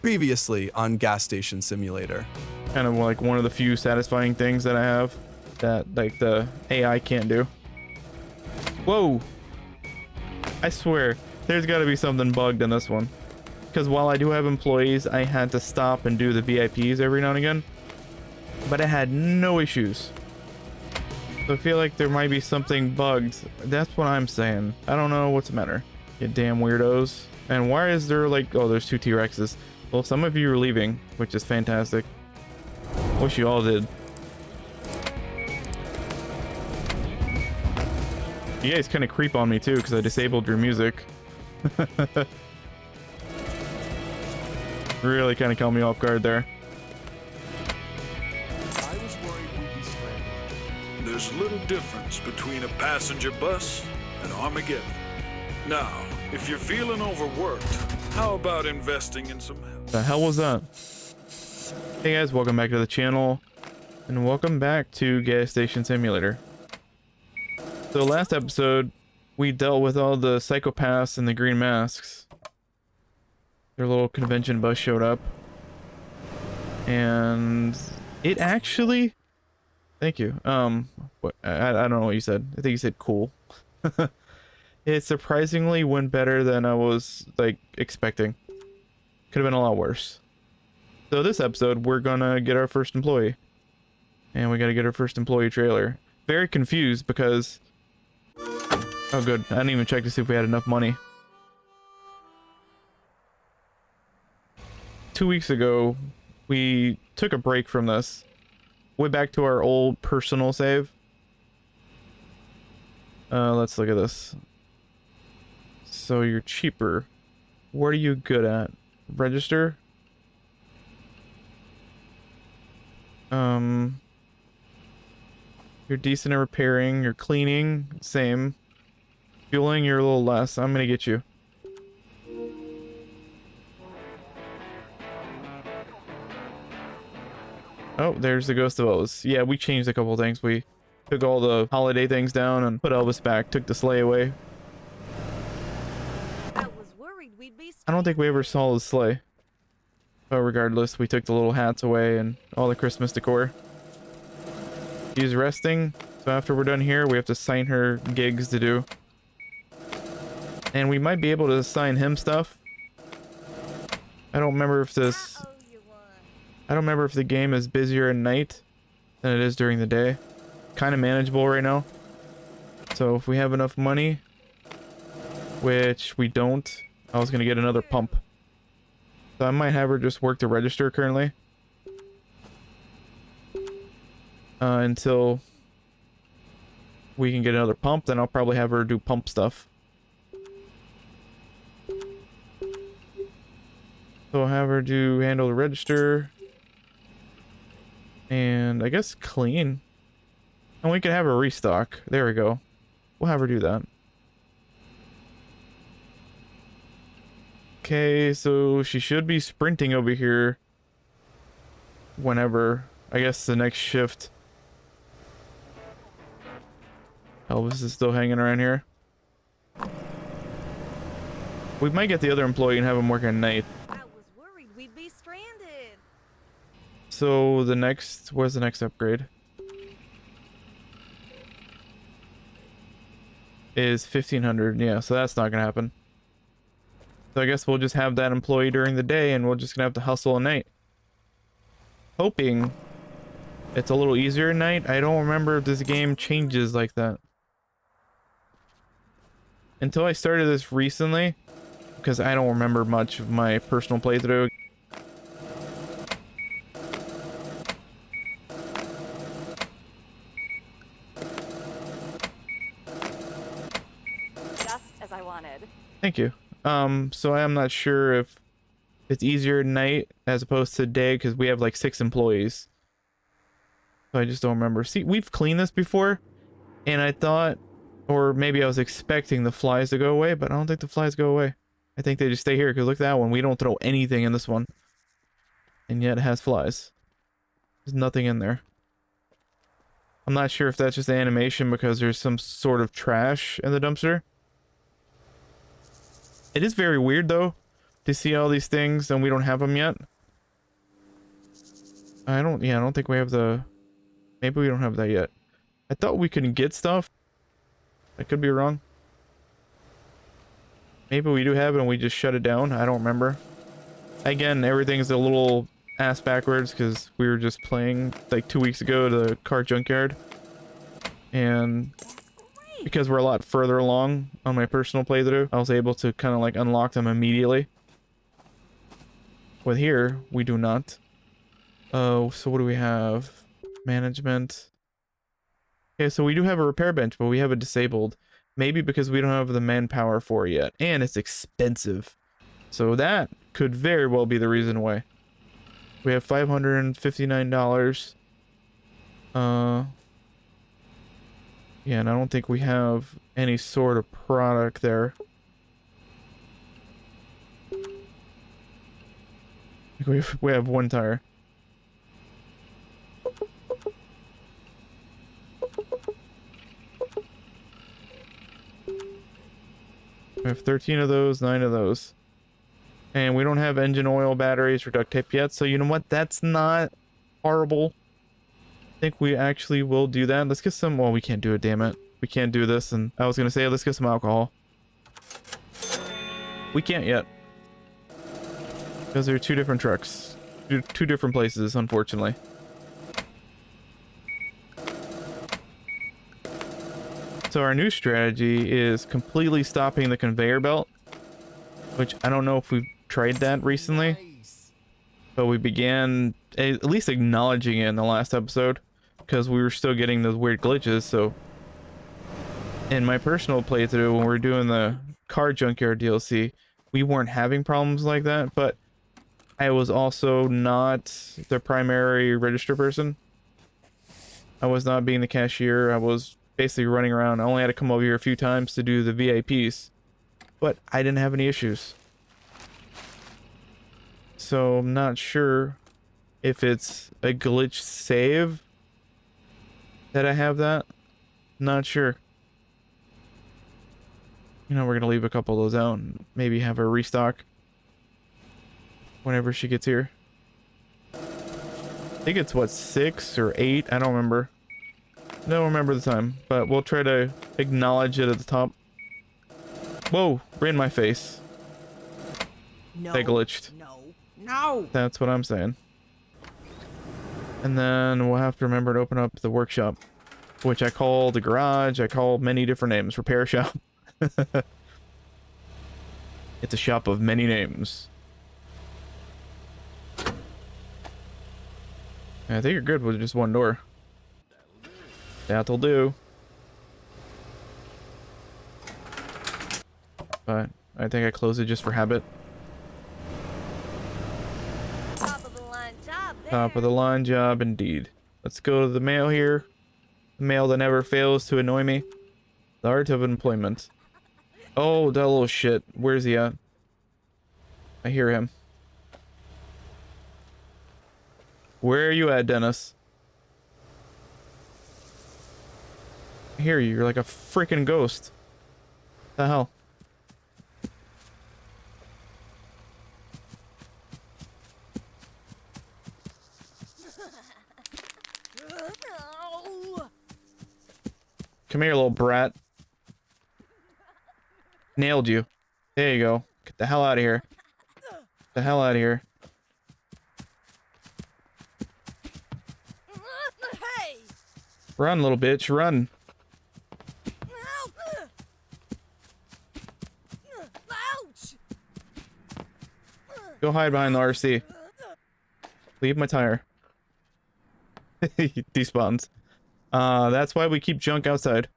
Previously on Gas Station Simulator. Kind of like one of the few satisfying things that I have that like the AI can't do. Whoa! I swear, there's got to be something bugged in this one. Because while I do have employees, I had to stop and do the VIPs every now and again. But I had no issues. So I feel like there might be something bugged. That's what I'm saying. I don't know what's the matter. You damn weirdos. And why is there like... Oh, there's two T-Rexes. Well, some of you are leaving, which is fantastic. Wish you all did. You guys kind of creep on me too, because I disabled your music. Really kind of caught me off guard there. I was worried we'd be stranded. There's little difference between a passenger bus and Armageddon. Now, if you're feeling overworked, how about investing in some help? The hell was that? Hey guys, welcome back to the channel, and welcome back to Gas Station Simulator. So last episode, we dealt with all the psychopaths and the green masks. Their little convention bus showed up. And it actually... Thank you. What, I don't know what you said. I think you said cool. It surprisingly went better than I was, like, expecting. Could have been a lot worse. So this episode, we're gonna get our first employee. And we gotta get our first employee trailer. Very confused because... Oh good, I didn't even check to see if we had enough money. 2 weeks ago, we took a break from this. Went back to our old personal save. Let's look at this. So you're cheaper. What are you good at? Register? You're decent at repairing. You're cleaning. Same. Fueling, you're a little less. I'm gonna get you. Oh, there's the Ghost of Elvis. Yeah, we changed a couple things. We took all the holiday things down and put Elvis back. Took the sleigh away. I was worried we'd be I don't think we ever saw the sleigh. But regardless, we took the little hats away and all the Christmas decor. She's resting, so after we're done here, we have to assign her gigs to do. And we might be able to assign him stuff. I don't remember if this... I don't remember if the game is busier at night than it is during the day. Kind of manageable right now. So if we have enough money, which we don't, I was going to get another pump. So I might have her just work the register currently. Until we can get another pump, then I'll probably have her do pump stuff. So I'll have her handle the register. And I guess clean. And we can have her restock. There we go. We'll have her do that. Okay, so she should be sprinting over here whenever. I guess the next shift. Elvis is still hanging around here. We might get the other employee and have him work at night. I was worried we'd be stranded. So the next, where's the next upgrade? Is 1500. Yeah, so that's not gonna happen. So I guess we'll just have that employee during the day and we're just gonna have to hustle at night. Hoping it's a little easier at night. I don't remember if this game changes like that. Until I started this recently, because I don't remember much of my personal playthrough. Just as I wanted. Thank you. So I'm not sure if it's easier at night as opposed to day because we have like 6 employees. So I just don't remember. See, we've cleaned this before and I thought, or maybe I was expecting the flies to go away, but I don't think the flies go away. I think they just stay here because look at that one. We don't throw anything in this one. And yet it has flies. There's nothing in there. I'm not sure if that's just animation because there's some sort of trash in the dumpster. It is very weird though, to see all these things and we don't have them yet. I don't think we have the... Maybe we don't have that yet. I thought we could get stuff. I could be wrong. Maybe we do have it and we just shut it down. I don't remember. Again, everything's a little ass backwards because we were just playing like 2 weeks ago to the car junkyard. And because we're a lot further along on my personal playthrough, I was able to kind of like unlock them immediately. With here, we do not. Oh, so what do we have? Management. Okay, so we do have a repair bench, but we have it disabled. Maybe because we don't have the manpower for it yet. And it's expensive. So that could very well be the reason why. We have $559. Yeah, and I don't think we have any sort of product there. We have one tire. We have 13 of those, 9 of those. And we don't have engine oil, batteries, or duct tape yet, so you know what? That's not horrible. I think we actually will do that. Let's get some... Well, we can't do it, damn it. We can't do this, and I was gonna say, let's get some alcohol. We can't yet. Because there are 2 different trucks. Two different places, unfortunately. So our new strategy is completely stopping the conveyor belt, which I don't know if we've tried that recently, but we began at least acknowledging it in the last episode because we were still getting those weird glitches. So in my personal playthrough, when we were doing the car junkyard DLC, we weren't having problems like that, but I was also not the primary register person. I was not being the cashier. I was basically running around. I only had to come over here a few times to do the VIPs, but I didn't have any issues. So I'm not sure if it's a glitch save that I have that. Not sure. You know, we're gonna leave a couple of those out and maybe have her restock whenever she gets here. I think it's what, 6 or 8? I don't remember. I don't remember the time, but we'll try to acknowledge it at the top. Whoa, right in my face. No. They glitched. No. That's what I'm saying. And then we'll have to remember to open up the workshop, which I call the garage. I call many different names. Repair shop. It's a shop of many names. I think you're good with just one door. That'll do. But I think I closed it just for habit. Top of the line job there. Top of the line job indeed. Let's go to the mail here. The mail that never fails to annoy me. The art of employment. Oh, that little shit. Where's he at? I hear him. Where are you at, Dennis? I hear you. You're like a freaking ghost. The hell? No. Come here, little brat. Nailed you. There you go. Get the hell out of here. Get the hell out of here. Hey. Run, little bitch. Run. Ouch. Go hide behind the RC. Leave my tire. He despawns. That's why we keep junk outside.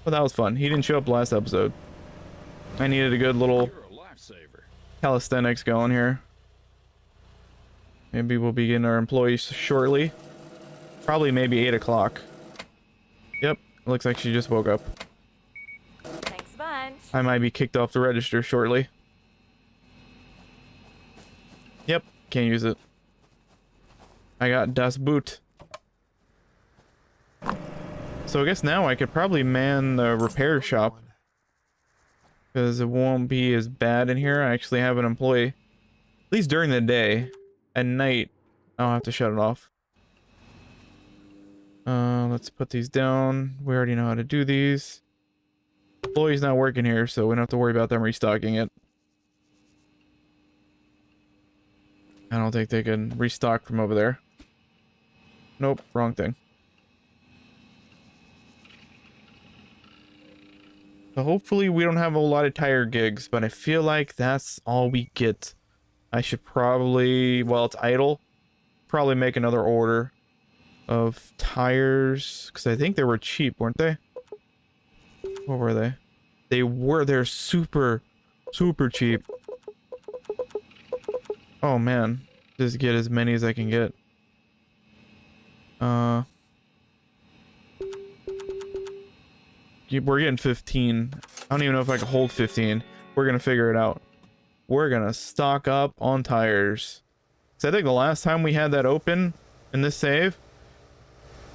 Well, that was fun. He didn't show up last episode. I needed a good little calisthenics going here. Maybe we'll be getting our employees shortly. Probably maybe 8 o'clock. Yep, looks like she just woke up. Thanks a bunch. I might be kicked off the register shortly. Yep, can't use it. I got Das Boot. So I guess now I could probably man the repair shop. because it won't be as bad in here. I actually have an employee, at least during the day. At night, I'll have to shut it off. Let's put these down. We already know how to do these. Employee's not working here, so we don't have to worry about them restocking it. I don't think they can restock from over there. Nope, wrong thing. So hopefully we don't have a lot of tire gigs, but I feel like that's all we get. I should probably, while it's idle, probably make another order of tires, because I think they were cheap, weren't they? What were they? They're super cheap. Oh man, just get as many as I can get. We're getting 15. I don't even know if I can hold 15. We're gonna figure it out. We're gonna stock up on tires. So I think the last time we had that open in this save,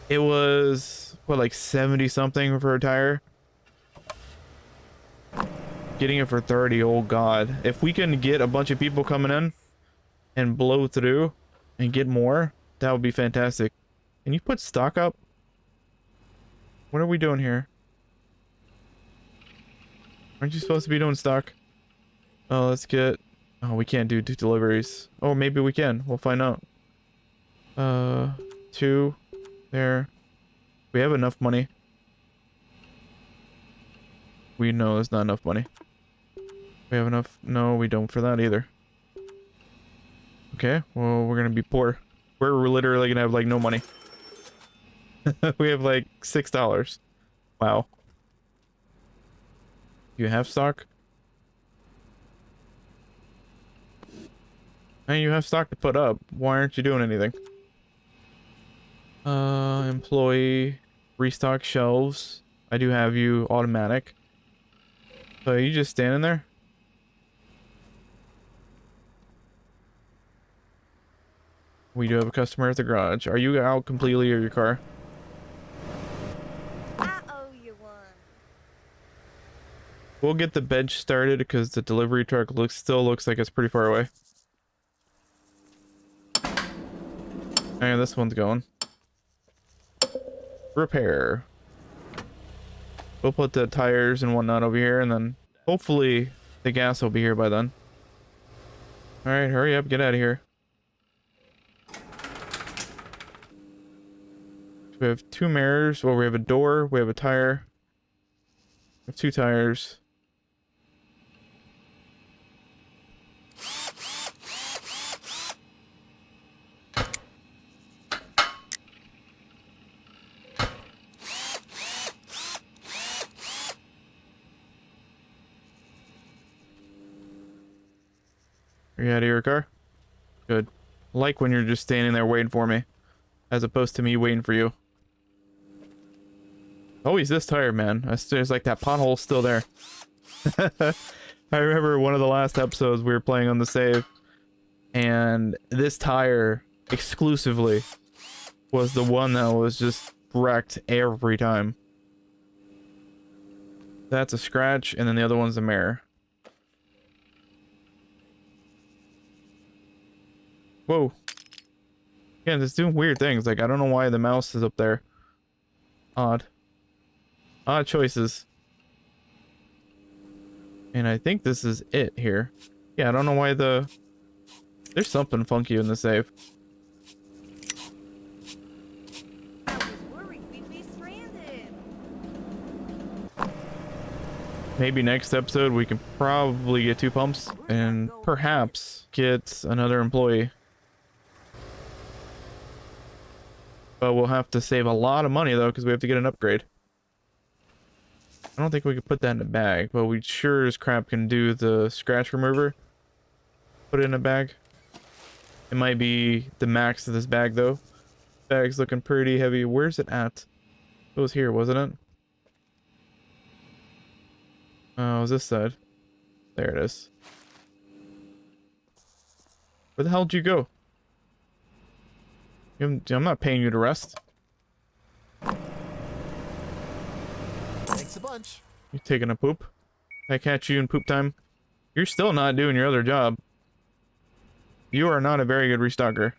it was what, like 70 something for a tire. Getting it for 30, oh god. If we can get a bunch of people coming in and blow through and get more, that would be fantastic. Can you put stock up? What are we doing here? Aren't you supposed to be doing stock? Oh, let's get... Oh, we can't do 2 deliveries. Oh, maybe we can. We'll find out. 2 there. We have enough money. We know there's not enough money. We have enough? No, we don't for that either. Okay, well, we're gonna be poor. We're literally gonna have like no money. We have like $6. Wow. You have stock? And you have stock to put up. Why aren't you doing anything? Employee, restock shelves. I do have you automatic. So are you just standing there? We do have a customer at the garage. Are you out completely of your car? I owe you one. We'll get the bench started because the delivery truck still looks like it's pretty far away. And this one's going. Repair. We'll put the tires and whatnot over here, and then hopefully the gas will be here by then. Alright, hurry up, get out of here. We have 2 mirrors. Well, we have a door, we have a tire. We have 2 tires. Are you out of your car? Good. I like when you're just standing there waiting for me, as opposed to me waiting for you. Always this tire, man. There's like that pothole still there. I remember one of the last episodes we were playing on the save, and this tire exclusively was the one that was just wrecked every time. That's a scratch, and then the other one's a mirror. Whoa. Yeah, it's doing weird things. Like, I don't know why the mouse is up there. Odd. Odd choices. And I think this is it here. Yeah, I don't know why there's something funky in the save. I was worried we'd be stranded. Maybe next episode we can probably get 2 pumps and perhaps get another employee. But we'll have to save a lot of money though, because we have to get an upgrade. I don't think we could put that in a bag, but we sure as crap can do the scratch remover. Put it in a bag. It might be the max of this bag though. Bag's looking pretty heavy. Where's it at? It was here, wasn't it? Oh, it was this side. There it is. Where the hell did you go? I'm not paying you to rest. Thanks a bunch. You taking a poop? I catch you in poop time. You're still not doing your other job. You are not a very good restocker.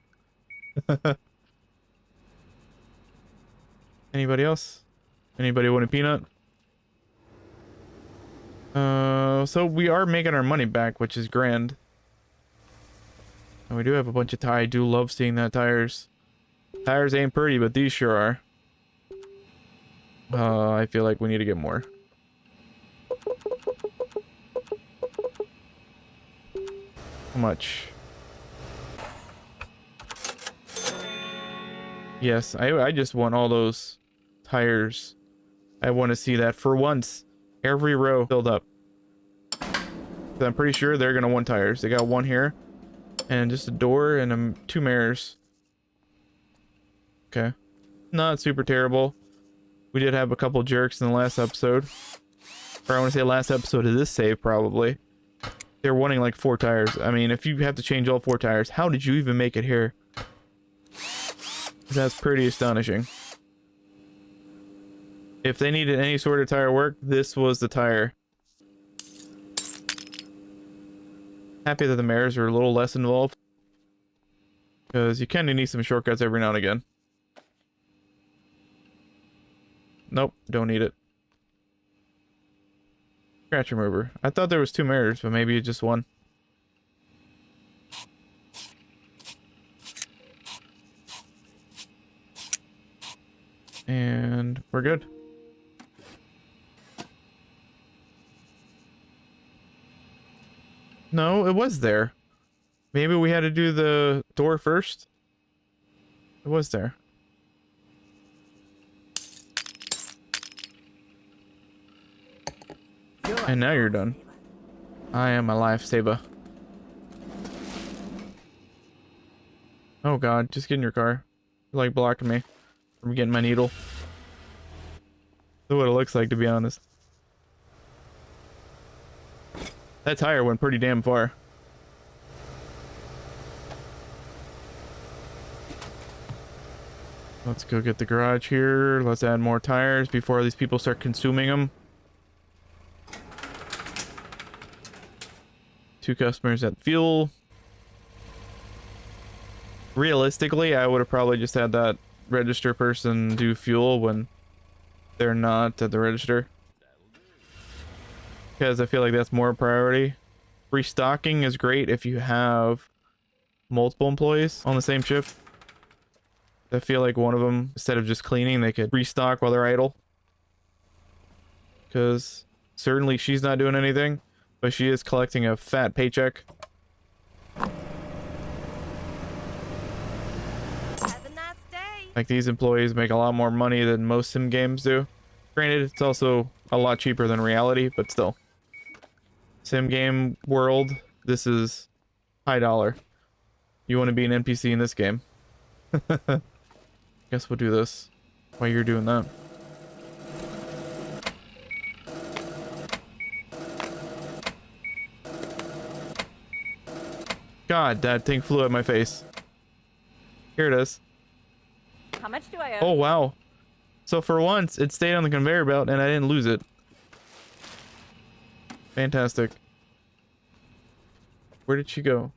Anybody else? Anybody want a peanut? So we are making our money back, which is grand. And we do have a bunch of tires. I do love seeing that tires. Tires ain't pretty, but these sure are. I feel like we need to get more. How much? Yes, I just want all those tires. I want to see that for once. Every row filled up. So I'm pretty sure they're gonna want tires. They got one here, and just a door and two mirrors. Okay, not super terrible. We did have a couple jerks in the last episode, or I want to say last episode of this save probably. They're wanting like 4 tires. I mean, if you have to change all 4 tires, how did you even make it here? That's pretty astonishing. If they needed any sort of tire work, this was the tire. Happy that the mirrors are a little less involved, because you kind of need some shortcuts every now and again. Nope, don't need it. Scratch remover. I thought there was 2 mirrors, but maybe it's just one. And we're good. No, it was there. Maybe we had to do the door first. It was there. And now you're done. I am a lifesaver. Oh god, just get in your car. You're like blocking me from getting my needle. That's what it looks like, to be honest. That tire went pretty damn far. Let's go get the garage here. Let's add more tires before these people start consuming them. 2 customers at fuel. Realistically, I would have probably just had that register person do fuel when they're not at the register, because I feel like that's more a priority. Restocking is great if you have multiple employees on the same shift. I feel like one of them, instead of just cleaning, they could restock while they're idle, because certainly she's not doing anything, but she is collecting a fat paycheck. Have a nice day. Like, these employees make a lot more money than most sim games do. Granted, it's also a lot cheaper than reality, but still. Sim game world, this is high dollar. You want to be an NPC in this game. Guess we'll do this while you're doing that. God, that thing flew at my face. Here it is. How much do I owe? Oh, wow. So for once, it stayed on the conveyor belt and I didn't lose it. Fantastic. Where did she go?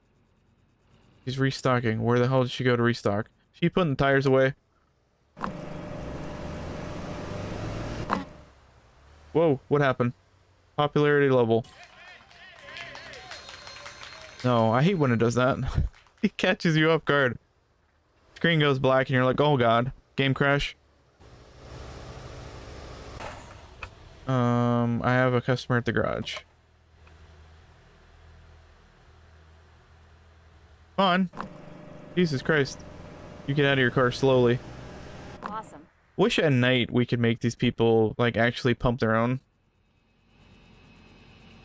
She's restocking. Where the hell did she go to restock? She putting the tires away. Whoa, what happened? Popularity level. No, I hate when it does that. It catches you off guard. Screen goes black and you're like, oh god. Game crash. I have a customer at the garage. Come on. Jesus Christ. You get out of your car slowly. Awesome. Wish at night we could make these people, like, actually pump their own.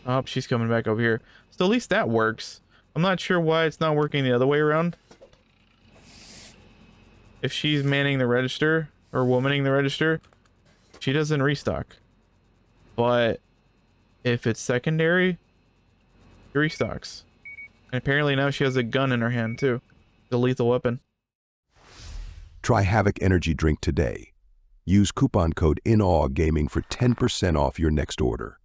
Oh, she's coming back over here. So at least that works. I'm not sure why it's not working the other way around. If she's manning the register, or womaning the register, she doesn't restock. But if it's secondary, she restocks. And apparently now she has a gun in her hand too. The lethal weapon. Try Havoc Energy Drink today. Use coupon code INAWGAMING for 10% off your next order.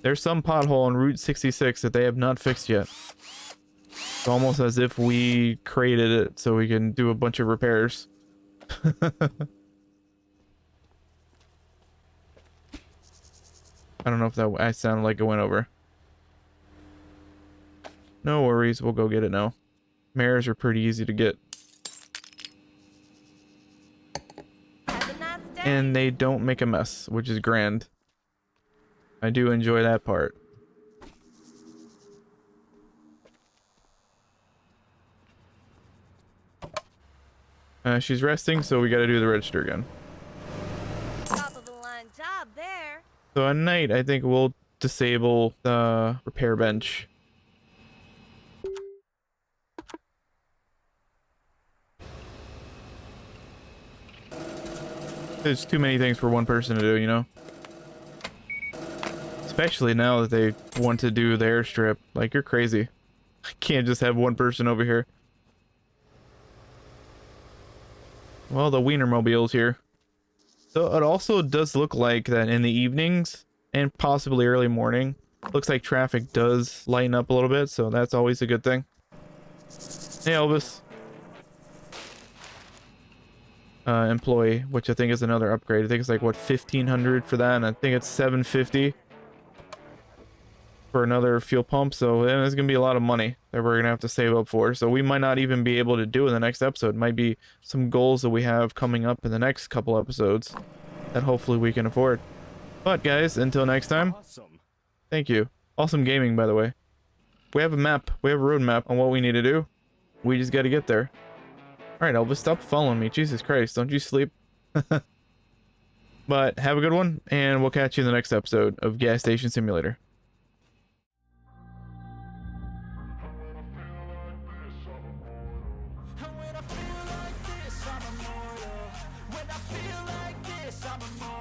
There's some pothole on Route 66 that they have not fixed yet. It's almost as if we created it so we can do a bunch of repairs. I don't know if that I sounded like it went over. No worries, we'll go get it now. Mares are pretty easy to get. Have a nice day. And they don't make a mess, which is grand. I do enjoy that part. She's resting, so we gotta do the register again. Top of the line job there. So at night, I think we'll disable the repair bench. There's too many things for one person to do, you know? Especially now that they want to do the airstrip. Like, you're crazy. I can't just have one person over here. Well, the Wienermobile's here. So it also does look like that in the evenings and possibly early morning, looks like traffic does lighten up a little bit, so that's always a good thing. Hey, Elvis. Employee, which I think is another upgrade. I think it's like, what, 1,500 for that, and I think it's 750 for another fuel pump, so it's gonna be a lot of money that we're gonna have to save up for. So we might not even be able to do in the next episode. It might be some goals that we have coming up in the next couple episodes that hopefully we can afford. But guys, until next time, thank you. Awesome gaming, by the way. We have a map, we have a roadmap on what we need to do. We just got to get there. All right, Elvis, stop following me. Jesus Christ, don't you sleep? But have a good one, and we'll catch you in the next episode of Gas Station Simulator. When I feel like this, I'm immortal.